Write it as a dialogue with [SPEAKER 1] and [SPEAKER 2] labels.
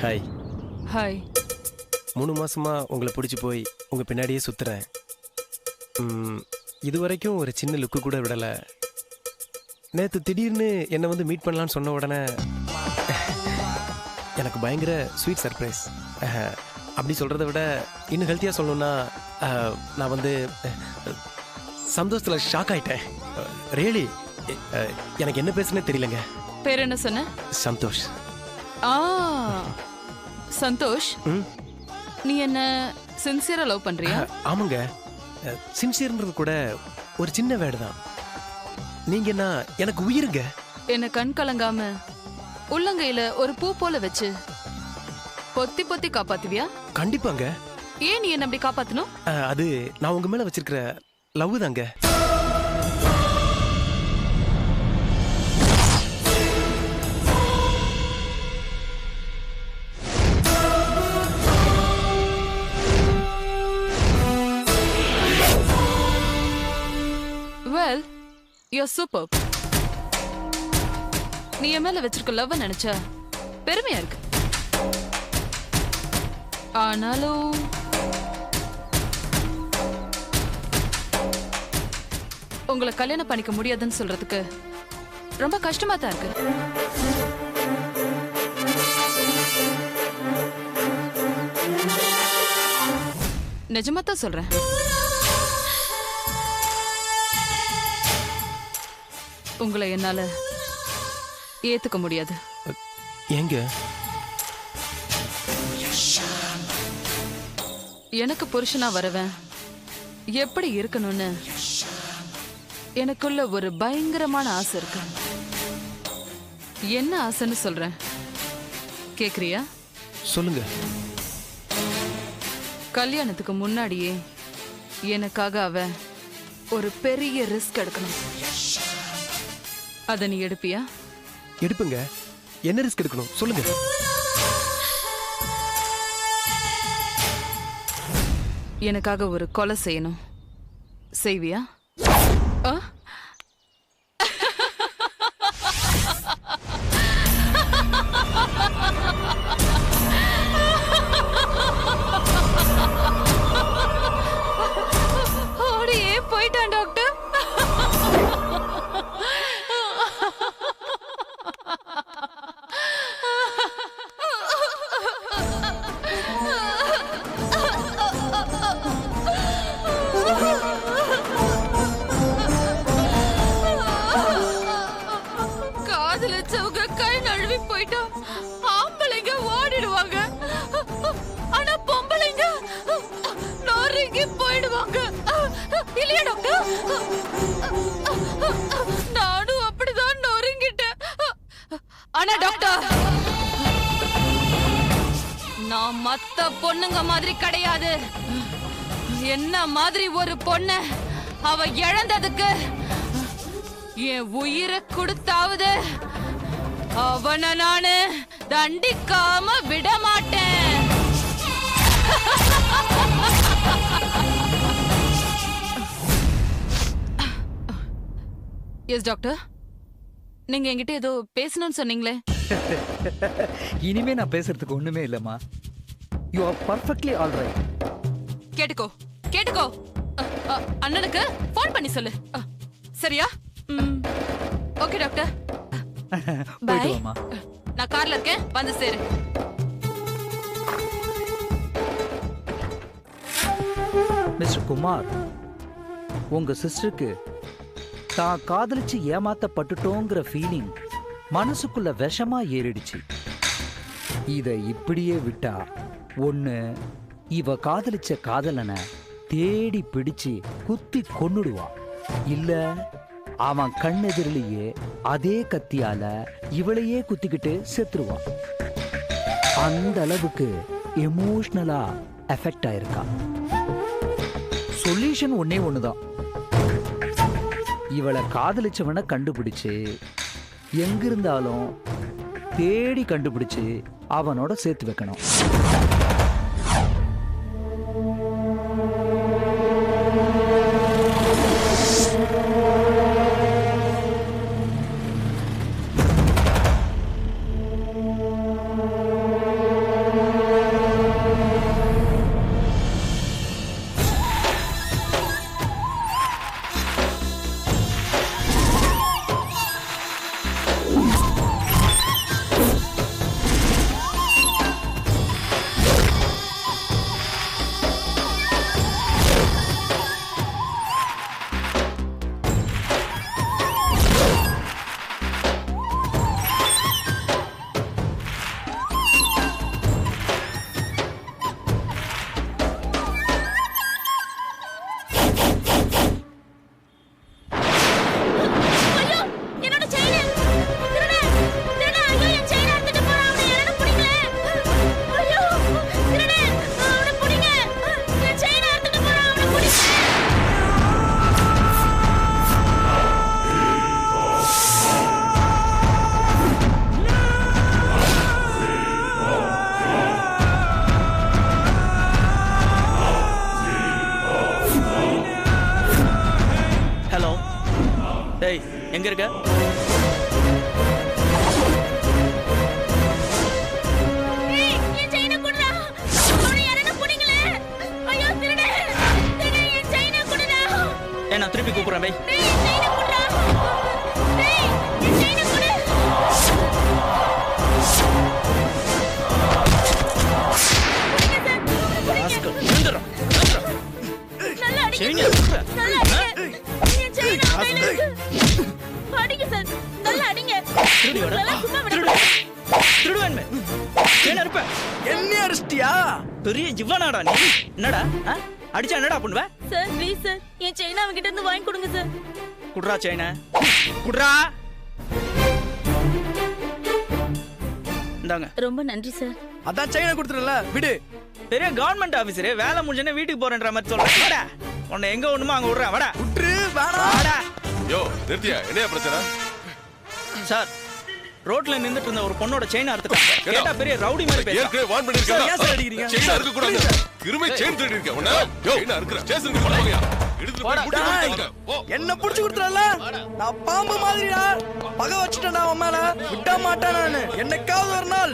[SPEAKER 1] Hi.
[SPEAKER 2] Hi.
[SPEAKER 1] 3 மாசமா உங்களை பிடிச்சி போய் உங்க பின்னாடியே சுத்துறேன். இது வரைக்கும் ஒரு சின்ன லுக்கு கூட விடல. நேற்று திடீர்னு என்னை வந்து மீட் பண்ணலான்னு சொன்ன உடனே எனக்கு பயங்கர ஸ்வீட் சர்ப்ரைஸ். அப்படி சொல்கிறத விட இன்னும் ஹெல்த்தியாக சொல்லணும்னா நான் வந்து சந்தோஷத்தில் ஷாக் ஆகிட்டேன். ரியலி எனக்கு என்ன பேசுனே தெரியலங்க.
[SPEAKER 2] பேர் என்ன சொன்ன?
[SPEAKER 1] சந்தோஷ்.
[SPEAKER 2] சந்தோஷ், நீ என்ன சின்சியரா லவ் பண்றியா?
[SPEAKER 1] ஆமாங்க. சின்சியர்ன்றது கூட ஒரு சின்ன வேர்டு தான். நீங்க என்ன எனக்கு உயிருங்க.
[SPEAKER 2] என்ன கண் கலங்காம உள்ளங்கையில ஒரு பூ போல வச்சு பொத்தி பொத்தி காப்பாத்துவியா?
[SPEAKER 1] கண்டிப்பாங்க.
[SPEAKER 2] ஏன் நீ என்ன அப்படி காப்பாத்தணும்?
[SPEAKER 1] அது நான் உங்க மேல வச்சிருக்கிற லவ் தாங்க.
[SPEAKER 2] Well, you're superb. நீ என் மேல வச்சிருக்க லவ் நினைச்சா பெருமையா இருக்கு. ஆனாலும் உங்களை கல்யாணம் பண்ணிக்க முடியாதுன்னு சொல்றதுக்கு ரொம்ப கஷ்டமா தான் இருக்கு. நிஜமா தான் சொல்றேன். உங்களை என்னால ஏத்துக்க முடியாது.
[SPEAKER 1] ஏங்க?
[SPEAKER 2] எனக்கு புருஷனா வரவன் எப்படி இருக்கணும்னு எனக்குள்ள ஒரு பயங்கரமான ஆசை இருக்கு. என்ன ஆசைன்னு சொல்றேன், கேக்குறியா?
[SPEAKER 1] சொல்லுங்க.
[SPEAKER 2] கல்யாணத்துக்கு முன்னாடியே எனக்காக அவன் ஒரு பெரிய ரிஸ்க் எடுக்கணும். அத நீ எடுப்பியா?
[SPEAKER 1] எடுப்புங்க. என்ன ரிஸ்க் எடுக்கணும் சொல்லுங்க.
[SPEAKER 2] எனக்காக ஒரு கொலை செய்யணும். செய்வியா? ஓடியே போயிட்டான் டாக்டர். காதலிச்சவங்க கை நழுவி போயிட்டா ஆம்பளைங்க ஓடிடுவாங்க. ஆனா பொம்பளைங்க நொறுங்கி போயிடுவாங்க. இல்லையா டாக்டர்? நானும் அப்படிதான் நொறுங்கிட்டேன். ஆனா டாக்டர், நான் மத்த பொண்ணுங்க மாதிரி கிடையாது. என்ன மாதிரி ஒரு பொண்ணு அவ இழந்ததுக்கு என் உயிரை கொடுத்தாவது அவனை நானு தண்டிக்காம விட மாட்டேன். எஸ் டாக்டர், நீங்க என்கிட்ட ஏதோ பேசணும்னு சொன்னீங்களே.
[SPEAKER 3] இனிமே நான் பேசுறதுக்கு ஒண்ணுமே இல்லம்மா. You are perfectly all right.
[SPEAKER 2] கேட்டுக்கோ கேட்டுக்கோ. அண்ணனுக்கு போன் பண்ணி சொல்லு. சரியா? Okay doctor. பை. நான் கார்ல இருக்கேன், வந்து சேரு.
[SPEAKER 3] மிஸ்டர் குமார், உங்க சிஸ்டருக்கு தான் காதலிச்சு ஏமாத்தப்பட்டுட்டோங்கிற ஃபீலிங் மனசுக்குள்ள விஷமா ஏறிடுச்சு. இத இப்படியே விட்டா ஒண்ணு இவ காதலிச்ச காதலனை தேடி பிடிச்சு குத்தி கொன்னுடுவான், இல்ல அவன் கண்ணெதிரிலேயே அதே கத்தியால இவளையே குத்திக்கிட்டு செத்துருவான். அந்த அளவுக்கு எமோஷனலா எஃபெக்ட் ஆயிருக்கா. சொல்யூஷன் ஒன்னே ஒண்ணுதான். இவளை காதலிச்சவனை கண்டுபிடிச்சு எங்கிருந்தாலும் தேடி கண்டுபிடிச்சு அவனோட சேர்த்து வைக்கணும்.
[SPEAKER 4] நான் திருப்பி கூப்பிடுறேன் பை. ராஸ்கல், நின்னுடுறோம், நின்னுடுறோம். செயினை எடுத்துடுறேன். திருடி வாடா. திருடு. திருடுவேன்மே. செயினை அறுப்பேன்.
[SPEAKER 3] என்ன அடிச்சிட்டியா?
[SPEAKER 4] பெரிய இவனாடா நீ. என்னடா ஆ? அடிச்சா என்னடா பண்ணுவ?
[SPEAKER 5] Sir please sir N chain அவங்கிட்ட இருந்து வாங்கி கொடுங்க சார்.
[SPEAKER 4] குட்ரா செயினை குட்ரா. இந்தாங்க.
[SPEAKER 5] ரொம்ப நன்றி சார்.
[SPEAKER 3] அதான் செயினை கொடுத்துறல, விடு.
[SPEAKER 4] பெரிய கவர்மெண்ட் ஆபீசர் வேலை முடிஞ்சனே வீட்டுக்கு போறேன்ற மாதிரி சொல்றேன். வாடா, உன்னை எங்க ஒண்ணுமோ அங்க விடுறேன். வாடா
[SPEAKER 3] விட்டுரு, வேணாம்.
[SPEAKER 4] வாடா.
[SPEAKER 6] யோ நிறுத்தியா, என்னையா பிரச்சனை?
[SPEAKER 4] சார், ரோட்ல நின்னுட்டு இருந்த ஒரு பொண்ணோட செயின் அறுத்துட்டாங்க. கேட்டா பெரிய ரவுடி மாதிரி பேசுறான்.
[SPEAKER 6] ஏற்கனவே வார்ன்
[SPEAKER 3] சார், ஏன் சார்
[SPEAKER 6] பண்ணிருக்கேன்.
[SPEAKER 3] அடிக்கிறீங்க?
[SPEAKER 6] செயின் அறுக்க கூடாது. கிருமி செயின் திருடி இருக்க. உன்ன யோ செயின் அறுக்கற. ஸ்டேஷனுக்கு போறியா? எடுத்து போய் முட்டி போடுங்க. போ.
[SPEAKER 3] என்ன புடிச்சு கொடுத்துறல? நான் பாம்பு மாதிரிடா. பகை வச்சிட்டேன் நான் உன் மேல. விட மாட்டேன் நானு. என்னைக்காவது ஒரு நாள்